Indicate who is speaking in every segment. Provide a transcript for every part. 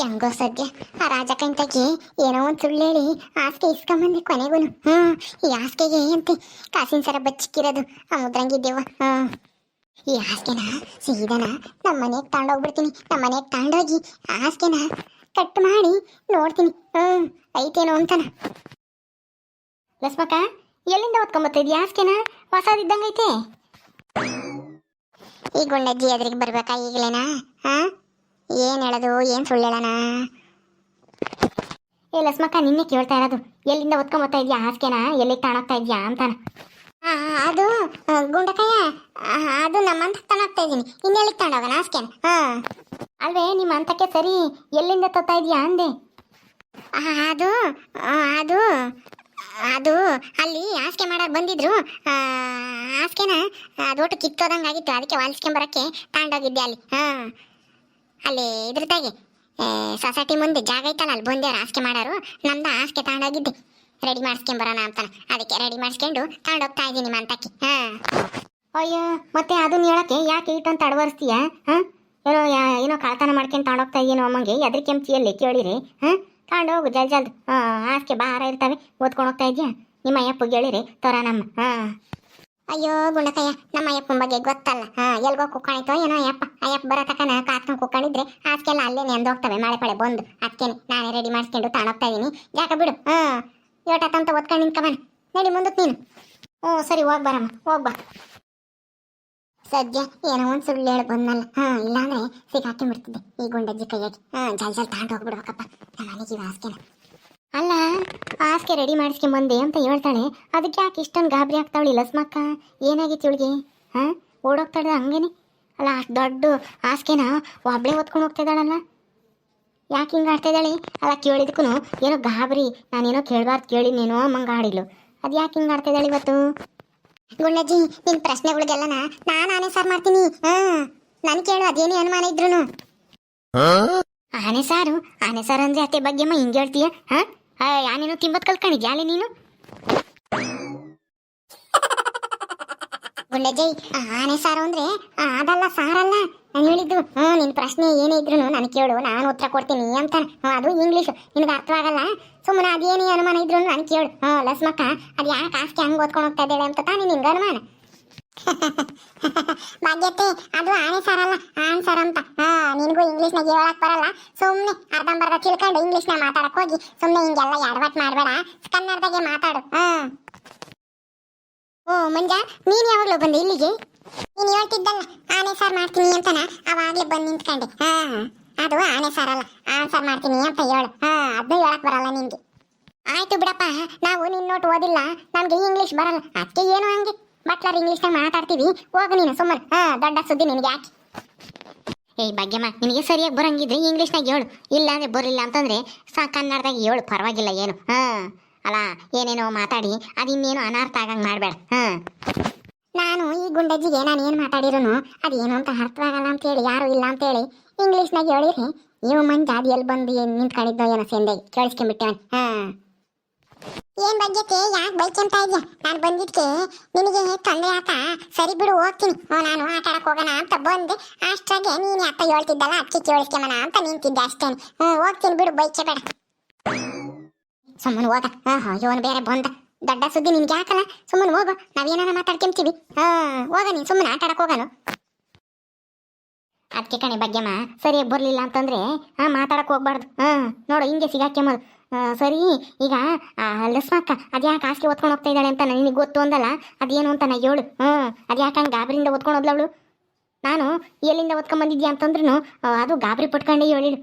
Speaker 1: ಹೆಂಗೋ ಸದ್ಯ ಆ ರಾಜಕಂತಕ್ಕೆ ಏನೋ ಒಂದು ಸುಳ್ಳು ಹೇಳಿ ಹಾಸಿಗೆ ಇಸ್ಕೊಂಬಂದೆ ಕೊನೆಗೂ. ಈ ಹಾಸಿಗೆಗೆ ಅಂತೆ ಕಾಸಿನ ಸರ ಬಚ್ಚಿಕ್ಕಿರೋದು ಆ ಮುದ್ರಂಗಿದ್ದೇವ. ಈ ಹಾಸಿಗೆನ ಸೀದನ ನಮ್ಮ ಮನೆಗೆ ತಗೊಂಡೋಗ್ಬಿಡ್ತೀನಿ. ನಮ್ಮ ಮನೆಗೆ ತಗೊಂಡೋಗಿ ಹಾಸಿಗೆನ ಕಟ್ ಮಾಡಿ ನೋಡ್ತೀನಿ ಐತೇನೋ ಅಂತಾನ. ಲಸ್ಮಕ್ಕ, ಎಲ್ಲಿಂದ ಹೊತ್ಕೊಂಬತ್ತಿದ್ಯಾ ಹಾಸಿಗೆನ? ಹೊಸದಿದ್ದಂಗೈತೆ. ಈ ಗುಂಡಜ್ಜಿ ಎದುರಿಗೆ ಬರ್ಬೇಕಾ ಈಗಲೇನಾ? ಏನು ಹೇಳೋದು, ಏನು ಸುಳ್ಳು ಹೇಳೋಣ? ಏ ಲಸ್ಮಕ್ಕ, ನಿನ್ನೆ ಕೇಳ್ತಾ ಇರೋದು ಎಲ್ಲಿಂದ ಹೊತ್ಕೊಂಬತ್ತಾ ಇದೆಯಾ ಹಾಸಿಗೆನ, ಎಲ್ಲಿಗೆ ತಗೊಂಡೋಗ್ತಾ ಇದೆಯಾ ಅಂತಾನ. ಅದು ಗುಂಡಕಯ್ಯ, ಅದು ನಮ್ಮ ಅಂತಕ್ಕೆ ತಗೊಂಡೋಗ್ತಾ ಇದ್ದೀನಿ. ಇನ್ನೆಲ್ಲಿಗೆ ತಗೊಂಡೋಗೋಣ ಹಾಸಿಗೆನ? ಅಲ್ವೇ ನಿಮ್ಮ ಅಂತಕ್ಕೆ ಸರಿ, ಎಲ್ಲಿಂದ ತತ್ತಾ ಇದೆಯಾ ಅಂದೆ. ಅದು ಅದು ಅದು ಅಲ್ಲಿ ಹಾಸಿಗೆ ಮಾಡೋರು ಬಂದಿದ್ರು. ಹಾಸಿಗೆನ ಅದೊಟ್ಟು ಕಿತ್ತೋದಂಗೆ ಆಗಿತ್ತು, ಅದಕ್ಕೆ ಹೊಲಿಸ್ಕೊಂಬರಕ್ಕೆ ತಗೊಂಡೋಗಿದ್ದೆ ಅಲ್ಲಿ. ಅಲ್ಲಿ ಇದ್ರದಾಗೆ ಸೊಸೈಟಿ ಮುಂದೆ ಜಾಗ ಐತಲ್ಲ, ಅಲ್ಲಿ ಬಂದೇವ್ರು ಹಾಸಿಗೆ ಮಾಡೋರು. ನಮ್ದು ಹಾಸಿಗೆ ತಗೊಂಡೋಗಿದ್ದೆ ರೆಡಿ ಮಾಡಿಸ್ಕೊಂಬರೋಣ ಅಂತಾನೆ. ಅದಕ್ಕೆ ರೆಡಿ ಮಾಡಿಸ್ಕೊಂಡು ತಗೊಂಡೋಗ್ತಾ ಇದ್ದೀನಿ ಮಂತಕ್ಕೆ. ಅಯ್ಯೋ, ಮತ್ತೆ ಅದನ್ನ ಹೇಳಕ್ಕೆ ಯಾಕೆ ಇಟ್ಟಂತ ಅಡವರಿಸ್ತೀಯ? ಏನೋ ಕಳ್ತನ ಮಾಡ್ಕೊಂಡು ತಗೊಂಡೋಗ್ತಾ ಇದೀನೋ ಅಮ್ಮಂಗೆ ಎದ್ರ ಕೆಂಚಿಯಲ್ಲಿ ಕೇಳಿರಿ. ತಗೊಂಡೋಗು ಜಲ್ದಿ. ಹಾಸಿಗೆ ಭಾರ ಇರ್ತವೆ, ಓದ್ಕೊಂಡು ಹೋಗ್ತಾ ಇದೆಯಾ? ನಿಮ್ಮ ಅಯ್ಯಪ್ಪಗೆ ಹೇಳಿರಿ ತೋರ ನಮ್ಮ. ಅಯ್ಯೋ ಗುಂಡಕಯ್ಯ, ನಮ್ಮ ಅಯ್ಯಪ್ಪನ ಬಗ್ಗೆ ಗೊತ್ತಲ್ಲ. ಎಲ್ಗೋ ಕುಕ್ಕಾಣಿತೋ ಏನೋ ಅಯ್ಯಪ್ಪ ಬರೋ ತಕನ ಕಾತ್ಕೊಂಡು ಕುಕ್ಕಾಣಿದ್ರೆ ಹಾಸಿಗೆಲ್ಲ ಅಲ್ಲೇ ನೆಂದೋಗ್ತವೆ ಮಳೆ ಪಳೆ ಬಂದು. ಅದಕ್ಕೇನೆ ನಾನೇ ರೆಡಿ ಮಾಡಿಸ್ಕೊಂಡು ತಗೊಂಡೋಗ್ತಾ ಇದೀನಿ. ಜಾಕ ಬಿಡು. ಯೋಟಂತ ಓದ್ಕೊಂಡು ನಿಂತ್ಕೊಬಾನ. ನಡಿ ಮುಂದಕ್ಕೆ ನೀನು. ಸರಿ, ಹೋಗ್ಬಾರಮ್ಮ, ಹೋಗ್ಬಾ. ಸದ್ಯ ಏನೋ ಒಂದು ಸುಳ್ಳು ಹೇಳಿ ಬಂದಲ್ಲ. ಇಲ್ಲಾಂದ್ರೆ ಸಿಗಾಕಿ ಬಿಡ್ತಿದ್ದೆ ಈ ಗುಂಡಜ್ಜಿ ಕೈಯಾಗಿ. ಜಲ್ ತಗೊಂಡು ಹೋಗ್ಬಿಡ್ಬೇಕಪ್ಪ ನಮ್ಮ ಮನೆಗೆ ಹಾಸಿಗೆನ. ಅಲ್ಲ, ಹಾಸಿಗೆ ರೆಡಿ ಮಾಡಿಸ್ಕೊಂಬಂದೆ ಅಂತ ಹೇಳ್ತಾಳೆ, ಅದಕ್ಕೆ ಯಾಕೆ ಇಷ್ಟೊಂದು ಗಾಬರಿ ಆಗ್ತಾವಳಿ ಲಸ್ಮಕ್ಕ? ಏನಾಗಿತ್ತು ಇವಳಿಗೆ? ಓಡೋಗ್ತಾಳೆ ಹಂಗೇನೆ. ಅಲ್ಲ, ಅಷ್ಟು ದೊಡ್ಡ ಹಾಸಿಗೆನ ಒಬ್ಳೆ ಹೊತ್ಕೊಂಡು ಹೋಗ್ತಾ ಇದ್ದಾಳಲ್ಲ, ಯಾಕೆ ಹಿಂಗೆ ಆಡ್ತಾ ಇದ್ದಾಳೆ? ಅಲ್ಲ, ಕೇಳಿದಕ್ಕೂ ಏನೋ ಗಾಬರಿ, ನಾನೇನೋ ಕೇಳಬಾರ್ದು ಕೇಳಿನೇನೋ ಅಮ್ಮಂಗೆ ಆಡಿಲ್ಲ. ಅದು ಯಾಕೆ ಹಿಂಗೆ ಆಡ್ತಾ ಇದ್ದಾಳೆ ಇವತ್ತು? ಗುಂಡಜ್ಜಿ, ನಿನ್ನ ಪ್ರಶ್ನೆಗಳಿಗೆಲ್ಲ ನಾನೇ ಸಾರು ಮಾಡ್ತೀನಿ. ನಾನು ಕೇಳು, ಅದೇನೇ ಅನುಮಾನ ಇದ್ರು. ಆನೆ ಸಾರು ಅಂದ್ರೆ ಅತ್ತೆ ಬಗ್ಗೆಮ್ಮ ಹಿಂಗೆ ಹೇಳ್ತೀಯ? ಯಾನೇನೋ ತಿಂಬತ್ ಕಲ್ಕೊಂಡಿದ್ಯಾ ಅಲ್ಲಿ ನೀನು? ಗುಂಡಜ್ಜಿ, ಆನೆ ಸಾರು ಅಂದ್ರೆ ಅದಲ್ಲ, ಸಾರಲ್ಲ ನಾನು ಹೇಳಿದ್ದು. ನಿನ್ನ ಪ್ರಶ್ನೆ ಏನೇ ಇದ್ರು ನಾನು ಕೇಳು, ನಾನು ಉತ್ತರ ಕೊಡ್ತೀನಿ ಅಂತ. ಅದು ಇಂಗ್ಲೀಷು, ನಿನಗೆ ಅರ್ಥವಾಗಲ್ಲ. ಸುಮ್ಮನೆ ಅದೇನೇ ಅನುಮಾನ ಇದ್ರು ನಾನು ಕೇಳು. ಲಸ್ಮಕ್ಕ, ಅದು ಯಾಕೆ ಹಾಸಿಗೆ ಹಂಗೆ ಓದ್ಕೊಂಡು ಹೋಗ್ತಾ ಇದ್ದಾಳೆ ಅಂತ ತಾನೇ ನಿನ್ಗೆ ಅನುಮಾನ? ಭಾಗ್ಯತೆ, ಅದು ಆನೆ ಸಾರಲ್ಲ, ಆನ್ ಸಾರ್ ಅಂತ. ನಿನಗೂ ಇಂಗ್ಲೀಷ್ನಾಗ ಹೇಳಕ್ ಬರಲ್ಲ. ಸುಮ್ಮನೆ ಅರ್ಧಂಬರ್ಧ ತಿಳ್ಕೊಂಡು ಇಂಗ್ಲೀಷ್ನಾಗ ಮಾತಾಡಕ್ ಹೋಗಿ ಸುಮ್ಮನೆ ಹಿಂಗೆಲ್ಲ ಎಡವಟ್ ಮಾಡಬೇಡ, ಕನ್ನಡದಾಗೆ ಮಾತಾಡು. ಮಂಜ, ನೀನು ಯಾವಾಗಲೂ ಬಂದೆ ಇಲ್ಲಿಗೆ? ನೀನು ಹೇಳ್ತಿದ್ದಲ್ಲ ಆನೆ ಸಾರು ಮಾಡ್ತೀನಿ ಅಂತಾನ, ಅವಾಗಲೇ ಬಂದು ನಿಂತ್ಕೊಂಡೆ. ಅದು ಆನೆ ಸಾರಲ್ಲ, ಆನ್ ಸಾರು ಮಾಡ್ತೀನಿ ಅಂತ ಹೇಳು. ಅದನ್ನ ಹೇಳಕ್ ಬರಲ್ಲ ನಿನ್ಗೆ. ಆಯ್ತು ಬಿಡಪ್ಪ, ನಾವು ನಿನ್ನ ನೋಟ್ ಓದಿಲ್ಲ, ನಮ್ಗೆ ಇಂಗ್ಲೀಷ್ ಬರಲ್ಲ, ಅದಕ್ಕೆ ಏನು ಹಂಗೆ ಬಟ್ಲರ್ ಇಂಗ್ಲೀಷ್ನಾಗ ಮಾತಾಡ್ತೀವಿ. ಹೋಗು ನೀನು ಸುಮ್ಮನೆ. ದೊಡ್ಡ ಸುದ್ದಿ ನಿನಗೆ ಯಾಕೆ? ಏಯ್ ಭಾಗ್ಯಮ್ಮ, ನಿನಗೆ ಸರಿಯಾಗಿ ಬರಂಗಿದ್ರೆ ಇಂಗ್ಲೀಷ್ನಾಗ ಹೇಳು, ಇಲ್ಲ ಅಂದ್ರೆ ಬರಲಿಲ್ಲ ಅಂತಂದ್ರೆ ಕನ್ನಡದಾಗ ಹೇಳು, ಪರವಾಗಿಲ್ಲ ಏನು. ಅಲ್ಲ, ಏನೇನೋ ಮಾತಾಡಿ ಅದಿನ್ನೇನು ಅನರ್ಥ ಆಗಂಗೆ ಮಾಡಬೇಡ. ನಾನು ಈ ಗುಂಡಜ್ಜಿಗೆ ನಾನು ಏನು ಮಾತಾಡಿರೋನು ಅದೇನು ಅಂತ ಅರ್ಥವಾಗಲ್ಲ ಅಂತೇಳಿ, ಯಾರು ಇಲ್ಲ ಅಂತೇಳಿ ಇಂಗ್ಲೀಷ್ನಾಗ ಹೇಳಿರಿ. ಇವ ಮಂಜ ಅದು ಎಲ್ಲಿ ಬಂದು ನಿಂತ್ಕೊಂಡಿದ್ದೋ ಏನೋ ಸೆಂದಾಗಿ ಕೇಳಿಸ್ಕೊಂಡ್ಬಿಟ್ಟೆ. ಏನ್ ಬಗ್ಗೆತೆ ಯಾಕೆ ಬೈಕೊಂತ ಇದ್ಯಾ? ನಾನು ಬಂದಿದ್ಕೆ ನಿನಗೆ ತೊಂದರೆ ಆತ? ಸರಿ ಬಿಡು, ಹೋಗ್ತೀನಿ. ನಾನು ಆಟ ಆಡಕ್ ಹೋಗೋಣ ಅಂತ ಬಂದೆ, ಅಷ್ಟ್ರಾಗೆ ನೀನು ಅತ್ತ ಹೇಳ್ತಿದ್ದಲ್ಲ, ಅದಕ್ಕೆ ಕೇಳಿಸ್ಕೊಂಬನ ಅಂತ ನಿಂತಿದ್ದೆ ಅಷ್ಟೇನೆ. ಹೋಗ್ತೀನಿ ಬಿಡು, ಬೈಕೆ ಬೇಡ. ಸುಮ್ಮನೆ ಹೋಗ. ಇವನು ಬೇರೆ ಬಂದ, ದೊಡ್ಡ ಸುದ್ದಿ ನಿನ್ಗೆ ಯಾಕಲ್ಲ? ಸುಮ್ಮನೆ ಹೋಗು, ನಾವೇನಾರ ಮಾತಾಡ್ಕೊಂತೀವಿ. ಹೋಗ ನೀನು, ಸುಮ್ಮನೆ ಆಟ ಆಡಕ್ ಹೋಗೋಣ. ಅದಕ್ಕೆ ಕಣೆ ಬಗ್ಗೆಮ್ಮ, ಸರಿಯಾಗಿ ಬರಲಿಲ್ಲ ಅಂತಂದ್ರೆ ಮಾತಾಡಕ್ ಹೋಗ್ಬಾರ್ದು. ನೋಡು, ಹಿಂಗೆ ಸಿಗಾಕ್ಯಂಬೋದು. ಸರಿ, ಈಗ ಲಸ್ಮಕ್ಕ ಅದ್ಯಾಕೆ ಹಾಸಿಗೆ ಓದ್ಕೊಂಡು ಹೋಗ್ತಾ ಇದ್ದಾಳೆ ಅಂತ ನಿನಗೆ ಗೊತ್ತು ಅಂದಲ್ಲ, ಅದೇನು ಅಂತ ನಾ ಹೇಳು. ಅದ್ಯಾಕೆ ಹಂಗೆ ಗಾಬರಿಯಿಂದ ಓದ್ಕೊಂಡು ಹೋದ್ಲವಳು? ನಾನು ಎಲ್ಲಿಂದ ಓದ್ಕೊಂಬಂದಿದ್ಯಾ ಅಂತಂದ್ರೂ ಅದು ಗಾಬರಿ ಪಟ್ಕೊಂಡೆ ಹೇಳಿಳು.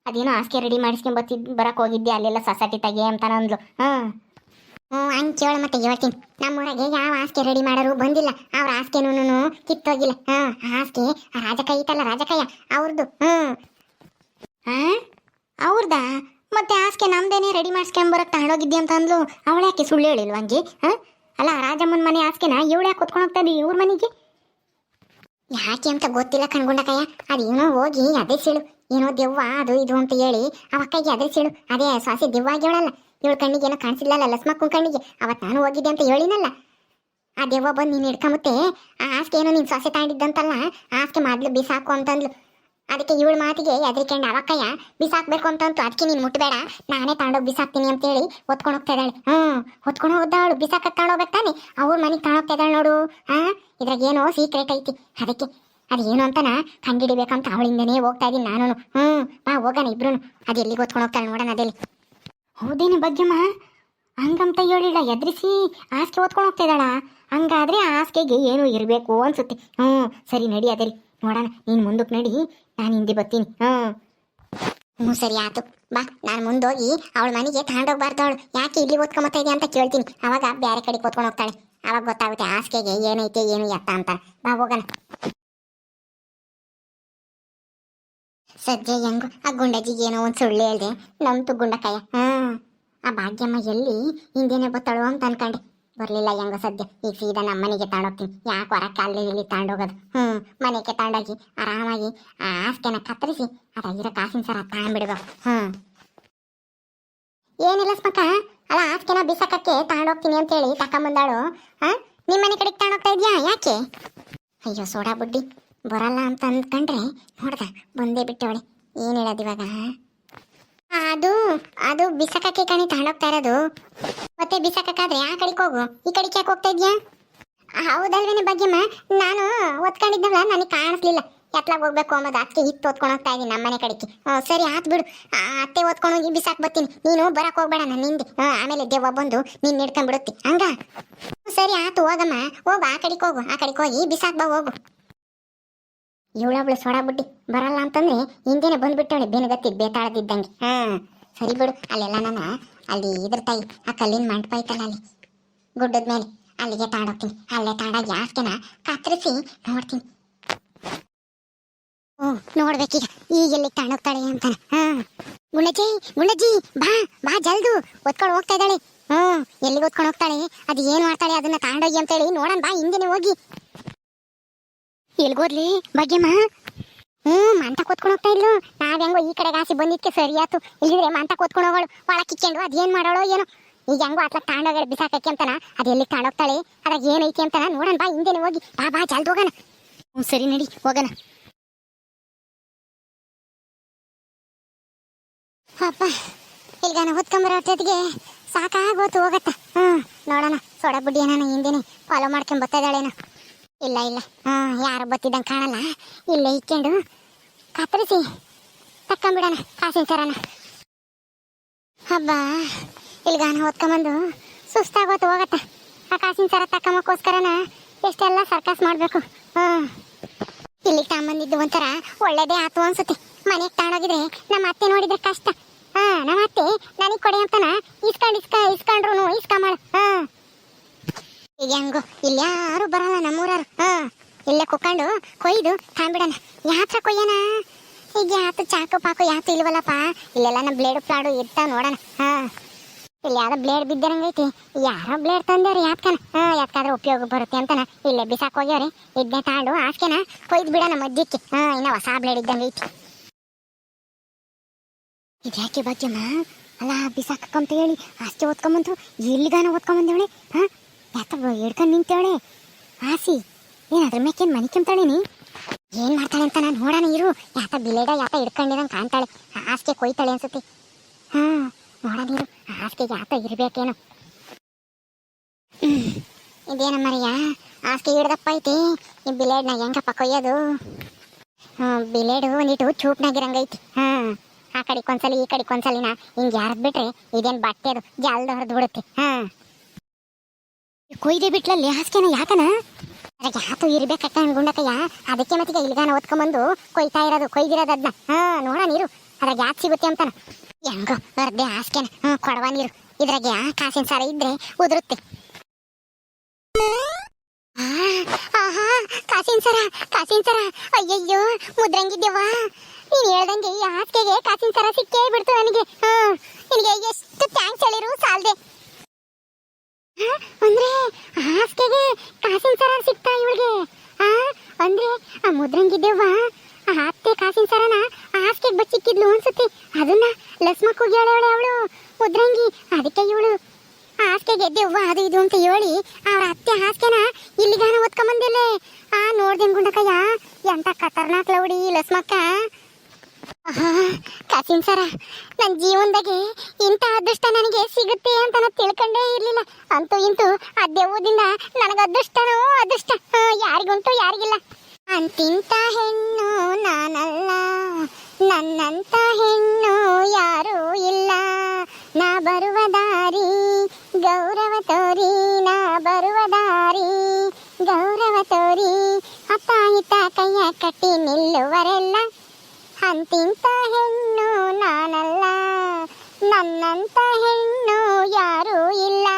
Speaker 1: ಅದೇನೋ ಹಾಸಿಗೆ ರೆಡಿ ಬರಕ್ಕೆ ಹೋಗಿದ್ದೆ ಅಲ್ಲೆಲ್ಲ ಸೊಸೈಟಿ ತೆಗೆ ಅಂತಾನ ಅಂದ್ಲು. ಹಂಗೆ ಕೇಳು, ಮತ್ತೆ ಹೇಳ್ತೀನಿ. ನಮ್ಮೂರಾಗೆ ಯಾವ ಹಾಸಿಗೆ ರೆಡಿ ಮಾಡೋರು ಬಂದಿಲ್ಲ, ಅವ್ರ ಹಾಸಿಗೆನೂ ಕಿತ್ತೋಗಿಲ್ಲ. ಹಾಸಿಗೆ ರಾಜಕೈಯ ಐತಲ್ಲ, ರಾಜಕಯ್ಯ ಅವ್ರದ್ದು. ಅವ್ರದಾ? ಮತ್ತೆ ಹಾಸಿಗೆ ನಮ್ದೇನೆ ರೆಡಿ ಮಾಡಿಸ್ಕೊಂಬರಕ್ಕೆ ತಗೊಂಡೋಗಿದ್ದೆ ಅಂತ ಅಂದ್ಲು. ಅವಳು ಯಾಕೆ ಸುಳ್ಳು ಹೇಳಿಲ್ವಂಗೆ? ಅಲ್ಲ, ರಾಜಮ್ಮನ ಮನೆ ಹಾಸಿಗೆನ ಇವಳು ಯಾಕೆ ಹೊತ್ಕೊಂಡು ಹೋಗ್ತಾ ಇದ್ದೀವಿ ಇವ್ರ ಮನೆಗೆ? ಯಾಕೆ ಅಂತ ಗೊತ್ತಿಲ್ಲ ಕಣ್ಗುಂಡಕಯ್ಯ. ಅದೇನೋ ಹೋಗಿ ಅದೇ ಸಿಳು, ಏನೋ ದೆವ್ವ ಅದು ಇದು ಅಂತ ಹೇಳಿ ಅವಕ್ಕೈಗೆ ಅದೇ ಸಿಳು. ಅದೇ ಸ್ವಾಸಿ ದೆವ್ವ ಆಗ್ಯವಳಲ್ಲ, ಇವಳು ಕಣ್ಣಿಗೆ ಏನೋ ಕಾಣಿಸಿಲ್ಲಲ್ಲ, ಲಸ್ಮಕ್ಕನ ಕಣ್ಣಿಗೆ. ಅವತ್ತು ನಾನು ಹೋಗಿದ್ದೆ ಅಂತ ಹೇಳಿನಲ್ಲ, ಆ ದೆವ್ವ ಬಂದು ನೀನು ಹಿಡ್ಕೊಂಬತ್ತೆ. ಆ ಹಾಸಿಗೆ ಏನೋ ನೀನು ಸ್ವಾಸಿ ತಗೊಂಡಿದ್ದಂತಲ್ಲ, ಹಾಸಿಗೆ ಮಾಡ್ಲು ಬಿಸಾಕು ಅಂತಂದ್ಲು. ಅದಕ್ಕೆ ಇವಳ ಮಾತಿಗೆ ಎದ್ರಿಕೊಂಡು ಅವಕ್ಕಯ್ಯ ಬಿಸಾಕ್ಬೇಕು ಅಂತಂತು ಅದಕ್ಕೆ ನೀನು ಮುಟ್ಬೇಡ ನಾನೇ ತಗೊಂಡೋಗಿ ಬಿಸಾಕ್ತೀನಿ ಅಂತೇಳಿ ಹೊತ್ಕೊಂಡು ಹೋಗ್ತಾ ಇದ್ದಾಳೆ. ಹೊತ್ಕೊಂಡು ಹೋಗ್ದಾಳು ಬಿಸಾಕಕ್ಕೆ ತಗೊಂಡೋಗ್ಬೇಕು ತಾನೆ, ಅವ್ರ ಮನೆಗೆ ತಗೊಂಡೋಗ್ತಾ ಇದ್ದಾಳೆ ನೋಡು. ಇದ್ರಾಗ ಏನೋ ಸೀಕ್ರೆಟ್ ಐತಿ, ಅದಕ್ಕೆ ಅದೇನು ಅಂತನ ಕಂಡಿಡಿಬೇಕಂತ ಅವಳಿಂದನೇ ಹೋಗ್ತಾ ಇದ್ದೀನಿ ನಾನು. ಬಾ ಹೋಗೋಣ ಇಬ್ರು. ಅದು ಎಲ್ಲಿಗೆ ಹೊತ್ಕೊಂಡು ಹೋಗ್ತಾಳೆ ನೋಡೋಣ ಅದೆಲ್ಲಿ. ಹೌದೇನು ಬಗ್ಗಮ್ಮ, ಹಂಗಂತ ಹೇಳಿಲ್ಲ, ಎದ್ರಿಸಿ ಹಾಸಿಗೆ ಓದ್ಕೊಂಡು ಹೋಗ್ತಾ ಇದ್ದಾಳ. ಹಂಗಾದ್ರೆ ಆ ಹಾಸಿಗೆಗೆ ಏನೋ ಇರಬೇಕು ಅನ್ಸುತ್ತೆ. ಸರಿ ನಡಿ ಅದೆಲ್ಲಿ ನೋಡೋಣ. ನೀನು ಮುಂದಕ್ಕೆ ನಡಿ, ನಾನು ಹಿಂದೆ ಬರ್ತೀನಿ. ಸರಿ ಆಯ್ತು ಬಾ. ನಾನು ಮುಂದೋಗಿ ಅವಳ ಮನೆಗೆ ತಗೊಂಡೋಗ್ಬಾರ್ದು, ಅವಳು ಯಾಕೆ ಇಲ್ಲಿ ಓದ್ಕೊಂಬತ್ತಾ ಇದೆಯಾ ಅಂತ ಕೇಳ್ತೀನಿ. ಅವಾಗ ಬೇರೆ ಕಡೆಗೆ ಓದ್ಕೊಂಡು ಹೋಗ್ತಾಳೆ. ಅವಾಗ ಗೊತ್ತಾಗುತ್ತೆ ಹಾಸಿಗೆಗೆ ಏನೈತೆ ಏನು ಎತ್ತ ಅಂತ. ಬಾ ಹೋಗೋಣ. ಸದ್ಯ ಹೆಂಗು ಆ ಗುಂಡಜ್ಜಿಗೆ ಏನೋ ಒಂದು ಸುಳ್ಳು ಹೇಳ್ದೆ, ನಂತು ಗುಂಡಕಾಯ. ಆ ಭಾಗ್ಯಮ್ಮ ಎಲ್ಲಿ ಹಿಂದೇನೆ ಬತ್ತಾಳು ಅಂತ ಅನ್ಕೊಂಡೆ, ಬರ್ಲಿಲ್ಲ. ಹೆಂಗೋ ಸದ್ಯ ಈಗ ಸೀದಾ ನಮ್ಮ ಮನೆಗೆ ತಗೊಂಡೋಗ್ತೀನಿ. ಯಾಕೆ ಹೊರಕ್ಕೆ ಅಲ್ಲಿ ಇಲ್ಲಿ ತಗೊಂಡೋಗೋದು. ಮನೆಗೆ ತಗೊಂಡೋಗಿ ಆರಾಮಾಗಿ ಆ ಹಾಸಿಗೆನ ಕತ್ತರಿಸಿ ಅದಾಗಿರೋ ಕಾಸಿನ ಸರ ತಗೊಂಡ್ಬಿಡ್ಬೇಕು. ಏನಿಲ್ಲ ಸ್ಮಕ್ಕ, ಅಲ್ಲ ಹಾಸಿಗೆನ ಬಿಸಾಕಕ್ಕೆ ತಗೊಂಡೋಗ್ತೀನಿ ಅಂತೇಳಿ ತಕೊಂಬಂದಾಳು. ನಿಮ್ಮ ಮನೆ ಕಡೆಗೆ ತಗೊಂಡೋಗ್ತಾ ಇದೆಯಾ? ಯಾಕೆ? ಅಯ್ಯೋ ಸೋಡಾ ಬುಡ್ಡಿ, ಬರಲ್ಲ ಅಂತ ಅಂದ್ಕೊಂಡ್ರೆ ನೋಡ್ದ ಬಂದೇ ಬಿಟ್ಟವಳೆ. ಏನು ಹೇಳೋದು ಇವಾಗ? ಅದು ಅದು ಬಿಸಾಕಕ್ಕೆ ಕಣಿ ತಗೊಂಡೋಗ್ತಾ ಇರೋದು. ಮತ್ತೆ ಬಿಸಾಕಾದ್ರೆ ಆ ಕಡೆಗೆ ಹೋಗು, ಈ ಕಡೆಗೆ ಯಾಕೆ ಹೋಗ್ತಾ ಇದ್ಯಾ? ಹೌದಲ್ವೇನೆ ಭಾಗ್ಯಮ್ಮ, ನಾನು ಓದ್ಕೊಂಡಿದ್ದಲ್ಲ, ನನಗೆ ಕಾಣಿಸ್ಲಿಲ್ಲ ಎತ್ಲಾಗ ಹೋಗ್ಬೇಕು ಅಂಬೋದು. ಅದಕ್ಕೆ ಹಿತ್ತು ಓದ್ಕೊಂಡು ಹೋಗ್ತಾ ಇದ್ದೀನಿ ನಮ್ಮ ಮನೆ ಕಡೆಗೆ. ಸರಿ ಆತ್ ಬಿಡು, ಅತ್ತೆ ಓದ್ಕೊಂಡು ಹೋಗಿ ಬಿಸಾಕ್ ಬರ್ತೀನಿ. ನೀನು ಬರಕ್ಕೆ ಹೋಗ್ಬೇಡ ನನ್ನ ಹಿಂದೆ. ಆಮೇಲೆ ದೆವ್ವ ಬಂದು ನೀನು ನಿಡ್ಕೊಂಡ್ಬಿಡುತ್ತಿ ಹಂಗ. ಸರಿ ಆತು ಹೋಗಮ್ಮ, ಹೋಗು ಆ ಕಡೆಗೆ ಹೋಗು, ಆ ಕಡೆಗೆ ಹೋಗಿ ಬಿಸಾಕ್ ಬಾ ಹೋಗು. ಇವಳೊಬ್ಳು ಸೋಡಾ ಬುಡ್ಡಿ ಬರಲ್ಲ ಅಂತಂದ್ರೆ ಹಿಂದೆನೆ ಬಂದ್ಬಿಟ್ಟವಳೆ ಬೆನಗತ್ತಿ ಬೇತಾಳದಿದ್ದಂಗೆ. ಸರಿ ಬಿಡು. ಅಲ್ಲೆಲ್ಲ ನಾನು ಅಲ್ಲಿ ಇದ್ರ ತಾಯಿ ಆ ಕಲ್ಲಿನ ಮಂಟಪ ಐತಲ್ಲ ಅಲ್ಲಿ ಗುಡ್ಡದ ಮೇಲೆ, ಅಲ್ಲಿಗೆ ತಾಂಡೋಗ್ತೀನಿ. ಅಲ್ಲೇ ತಾಂಡಾಗಿ ಹಾಸ್ಗೆನ ಕತ್ತರಿಸಿ ನೋಡ್ತೀನಿ. ನೋಡ್ಬೇಕೀಗ ಈಗ ಎಲ್ಲಿಗೆ ತಾಂಡೋಗ್ತಾಳೆ ಅಂತಾನೆ. ಗುಂಡಜ್ಜಿ ಗುಂಡಜ್ಜಿ ಬಾ ಬಾ ಜಲ್ದು, ಒತ್ಕೊಂಡು ಹೋಗ್ತಾ ಇದ್ದಾಳೆ. ಎಲ್ಲಿಗೆ ಒತ್ಕೊಂಡು ಹೋಗ್ತಾಳೆ, ಅದು ಏನು ಮಾಡ್ತಾಳೆ ಅದನ್ನ ತಾಂಡೋಗಿ ಅಂತೇಳಿ ನೋಡೋಣ ಬಾ, ಹಿಂದೆನೆ ಹೋಗಿ. ಎಲ್ಗೋದ್ಲಿ ಭಾಗ್ಯಮ್ಮ? ಮಂತ ಕೂತ್ಕೊಂಡು ಹೋಗ್ತಾ ಇದ್ಲು. ನಾವ್ ಹೆಂಗೋ ಈ ಕಡೆಗೆ ಆಸಿ ಬಂದಿದ್ಕೆ ಸರಿ ಆಯ್ತು. ಇಲ್ಲಿದ್ರೆ ಮಂತ ಕೂತ್ಕೊಂಡು ಹೋಗೋಳು, ಒಳ ಕಿಕ್ಕೊಂಡು ಅದೇನ್ ಮಾಡೋಳು ಏನೋ. ಈಗ ಹೆಂಗೋ ಅತ್ಲ ತಾಂಡೋಗ ಬಿಸಾಕಕ್ಕೆ ಅಂತಾನ, ಅದು ಎಲ್ಲಿ ತಾಂಡೋಗ್ತಾಳೆ, ಅದಾಗ ಏನೈತಿ ಅಂತಾನ ನೋಡೋಣ ಬಾ, ಹಿಂದೆನೆ ಹೋಗಿ. ಬಾ ಬಾ ಜಲ್ದು ಹೋಗೋಣ. ಸರಿ ನಡಿ ಹೋಗೋಣ. ಅಪ್ಪ ಇಲ್ಗಾನ ಹೊತ್ಕೊಂಬರೋ ಅಷ್ಟೊತ್ತಿಗೆ ಸಾಕಾಗೋತು ಹೋಗತ್ತ. ನೋಡೋಣ ಸೋಡಾ ಬುಡ್ಡಿ ಏನಾನ ಹಿಂದೆನೆ ಫಾಲೋ ಮಾಡ್ಕೊಂಡ್ ಬರ್ತಾ ಇದ್ದಾಳೇನೋ. ಇಲ್ಲ ಇಲ್ಲ, ಯಾರು ಬತ್ತಿದ್ದಂಗೆ ಕಾಣಲ್ಲ. ಇಲ್ಲೇ ಇಕ್ಕೊಂಡು ಕತ್ತರಿಸಿ ತಕ್ಕೊಂಬಿಡೋಣ ಕಾಸಿನ ಸರನ. ಹಬ್ಬ ಇಲ್ಗಾನ ಹೊತ್ಕೊಂಬಂದು ಸುಸ್ತಾಗೋತು ಹೋಗತ್ತ. ಆ ಕಾಸಿನ ಸರ ತಕ್ಕಮಕ್ಕೋಸ್ಕರನ ಎಷ್ಟೆಲ್ಲ ಸರ್ಕಸ್ ಮಾಡಬೇಕು. ಇಲ್ಲಿಗೆ ತಗೊಂಬಂದಿದ್ದು ಒಂಥರ ಒಳ್ಳೇದೇ ಆತು ಅನ್ಸುತ್ತೆ. ಮನೆಗೆ ತಗೊಂಡೋಗಿದ್ರೆ ನಮ್ಮ ಅತ್ತೆ ನೋಡಿದ್ರೆ ಕಷ್ಟ. ನಮ್ಮ ಅತ್ತೆ ನನಗೆ ಕೊಡಿ ಅಂತಾನ ಇಸ್ಕೊಂಡ್ರು ಇಸ್ಕೊಂಬಾಳ. ಈಗ ಹೆಂಗೋ ಇಲ್ಲಿ ಯಾರು ಬರಲ್ಲ ನಮ್ಮೂರಾರು. ಇಲ್ಲೇ ಕುಕ್ಕೊಂಡು ಕೊಯ್ದು ತಾಂಬಿಡೋಣ. ಯಾತ್ರ ಕೊಯ್ಯೋಣ ಈಗ? ಯಾತು ಚಾಕು ಪಾಕು ಯಾತು ಇಲ್ವಲ್ಲಪ್ಪ. ಇಲ್ಲೆಲ್ಲ ನಮ್ಮ ಬ್ಲೇಡು ಪ್ಲಾಡು ಇರ್ತಾವ ನೋಡೋಣ. ಇಲ್ಲಿ ಯಾವ್ದೋ ಬ್ಲೇಡ್ ಬಿದ್ದಿರಂಗೈತಿ. ಯಾರೋ ಬ್ಲೇಡ್ ತಂದೇವ್ರಿ ಯಾತ್ಕನ, ಯಾಕಾದ್ರೆ ಉಪಯೋಗ ಬರುತ್ತೆ ಅಂತಾನ ಇಲ್ಲೇ ಬಿಸಾಕ್ ಹೋಗ್ಯವ್ರಿ. ಇದನ್ನೇ ತಾಂಡು ಹಾಸ್ಕೆನ ಕೊಯ್ದು ಬಿಡೋಣ ಮಧ್ಯಕ್ಕೆ. ಇನ್ನ ಹೊಸ ಬ್ಲೇಡ್ ಇದ್ದಂಗೈತಿ. ಇದ್ಯಾಕೆ ಭಾಗ್ಯಮ್ಮ? ಅಲ್ಲ ಬಿಸಾಕಂತ ಹೇಳಿ ಆಸ್ತಿ ಓದ್ಕೊಂಬಂತು, ಎಲ್ಲಿಗಾನ ಓದ್ಕೊಂಬಂದೇವಳೆ. ಯಾತ ಹಿಡ್ಕೊಂಡು ನಿಂತೇವಳೆ ಆಸಿ. ಏನಾದ್ರ ಮೇಕೇನು ಮನಿಕೆಂತಾಳೇನಿ? ಏನ್ ಮಾಡ್ತಾಳೆ ಅಂತ ನಾನು ನೋಡೋಣ ಇರು. ಯಾತ ಬಿಲೇಡ ಯಾತ ಹಿಡ್ಕೊಂಡಿರಂಗೆ ಕಾಣ್ತಾಳೆ. ಹಾಸಿಗೆ ಕೊಯ್ತಾಳೆ ಅನ್ಸುತ್ತೆ. ನೋಡೋಣ ಇರು, ಹಾಸಿಗೆಗೆ ಯಾತ ಇರ್ಬೇಕೇನೋ. ಇದೇನ ಮರಿಯ ಹಾಸಿಗೆ ಹಿಡ್ದಪ್ಪ ಐತಿ. ಈ ಬಿಲೇಡ್ನ ಹೆಂಗಪ್ಪ ಕೊಯ್ಯೋದು? ಬಿಲೇಡು ಒಂದಿಟ್ಟು ಚೂಪ್ನಾಗಿರಂಗೈತಿ. ಆ ಕಡೆಗೆ ಒಂದ್ಸಲಿ ಈ ಕಡೆಗೆ ಒಂದ್ಸಲಿನ ಹಿಂಗೆ ಯಾರದ್ ಬಿಟ್ರೆ ಇದೇನು ಬಟ್ಟೆ ಅದು ಜಲ್ದ ಹೊರದು ಬಿಡುತ್ತೆ. ಕೊಯ್ದೆ ಬಿಟ್ಲಲ್ಲಿ ಹಾಸ್ಕೆನ ಯಾಕನ? ಅದ್ರಾಗ ಯಾತು ಇರ್ಬೇಕಕ್ಕ ಗುಂಡಕಯ್ಯ. ಅದಕ್ಕೆ ಮತ್ತೀಗ ಇಲ್ಗಾನ ಓದ್ಕೊಂಬಂದು ಕೊಯ್ತಾ ಇರೋದು, ಕೊಯ್ದಿರೋದು ಅದನ್ನ. ನೋಡ ನೀರು ಅದ್ರಾಗ ಯಾಕೆ ಸಿಗುತ್ತೆ ಅಂತಾನ. ಹೆಂಗೋ ಬರ್ದೆ ಹಾಸ್ಕೆನ ಕೊಡವ ನೀರು. ಇದ್ರಾಗ ಕಾಸಿನ ಸಾರ ಇದ್ರೆ ಉದುರುತ್ತೆ. ಕಾಸಿನ ಸರ ಅಯ್ಯಯ್ಯೋ ಮುದ್ರಂಗಿದ್ದೇವಾ. ನೀನು ಹೇಳ್ದಂಗೆ ಈ ಹಾಸಿಗೆಗೆ ಕಾಸಿನ ಸರ ಸಿಕ್ಕೇ ಬಿಡ್ತು ನನಗೆ. ನಿನಗೆ ಎಷ್ಟು ಥ್ಯಾಂಕ್ಸ್ ಹೇಳಿರು ಸಾಲ್ದೆ. ಅಂದ್ರೆ ಹಾಸಿಗೆಗೆ ಕಾಸಿನ ಸರ ಸಿಕ್ತಾ ಇವಳಿಗೆ? ಅಂದ್ರೆ ಆ ಮುದ್ರಂಗಿದ್ದೇವ ಆ ಅತ್ತೆ ಕಾಸಿನ ಸರನ ಹಾಸಿಗೆಗೆ ಬಚ್ಚಿಕ್ಕಿದ್ಲು ಅನ್ಸುತ್ತೆ. ಅದನ್ನ ಲಸ್ಮಕ್ ಹೋಗ್ಯಾಳೆ ಅವಳು ಮುದ್ರಂಗಿ. ಅದಕ್ಕೆ ಇವಳು ಹಾಸಿಗೆಗೆ ದೆವ್ವ ಅದು ಇದು ಅಂತ ಹೇಳಿ ಅವ್ರ ಅತ್ತೆ ಹಾಸಿಗೆನ ಇಲ್ಲಿಗಾನ ಓದ್ಕೊಂಬಂದಿಲ್ಲೇ. ನೋಡ್ದೇನ್ ಗುಂಡಕಯ್ಯ ಎಂತ ಖತರ್ನಾಕ್ ಲೌಡಿ ಲಸ್ಮಕ್ಕ. ಕಾಸಿನ್ ಸರ ನನ್ನ ಜೀವನದಾಗೆ ಇಂಥ ಅದೃಷ್ಟ ನನಗೆ ಸಿಗುತ್ತೆ ಅಂತ ನಾನು ತಿಳ್ಕೊಂಡೇ ಇರಲಿಲ್ಲ. ಅಂತೂ ಇಂತೂ ಆ ದೆವ್ವದಿಂದ ನನಗೆ ಅದೃಷ್ಟನೋ ಅದೃಷ್ಟ, ಯಾರಿಗುಂಟು ಯಾರಿಗಿಲ್ಲ. ಅಂತಿಂತ ಹೆಣ್ಣು ನಾನಲ್ಲ, ನನ್ನಂತ ಹೆಣ್ಣು ಯಾರೂ ಇಲ್ಲ. ನಾ ಬರುವ ದಾರಿ ಗೌರವ ತೋರಿ, ನಾ ಬರುವ ದಾರಿ ಗೌರವ ತೋರಿ, ಅಪ್ಪ ಹಿತ ಕೈಯ ಕಟ್ಟಿ ನಿಲ್ಲುವರೆಲ್ಲ. ಅಂತಿಂತ ಹೆಣ್ಣು ನಾನಲ್ಲ, ನನ್ನಂತ ಹೆಣ್ಣು ಯಾರೂ ಇಲ್ಲ.